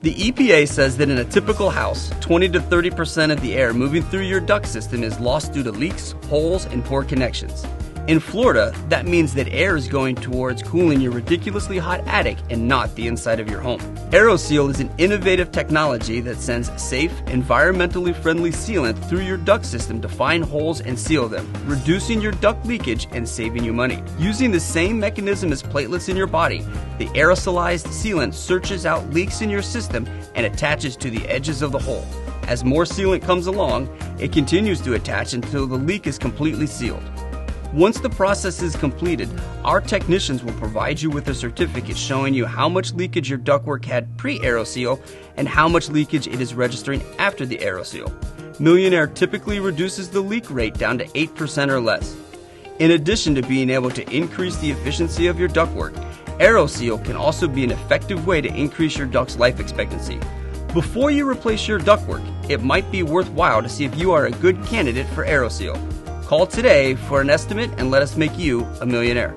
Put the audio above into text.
The EPA says that in a typical house, 20 to 30% of the air moving through your duct system is lost due to leaks, holes, and poor connections. In Florida, that means that air is going towards cooling your ridiculously hot attic and not the inside of your home. Aeroseal is an innovative technology that sends safe, environmentally friendly sealant through your duct system to find holes and seal them, reducing your duct leakage and saving you money. Using the same mechanism as platelets in your body, the aerosolized sealant searches out leaks in your system and attaches to the edges of the hole. As more sealant comes along, it continues to attach until the leak is completely sealed. Once the process is completed, our technicians will provide you with a certificate showing you how much leakage your ductwork had pre-Aeroseal and how much leakage it is registering after the Aeroseal. Millionaire typically reduces the leak rate down to 8% or less. In addition to being able to increase the efficiency of your ductwork, Aeroseal can also be an effective way to increase your duct's life expectancy. Before you replace your ductwork, it might be worthwhile to see if you are a good candidate for Aeroseal. Call today for an estimate and let us make you a millionaire.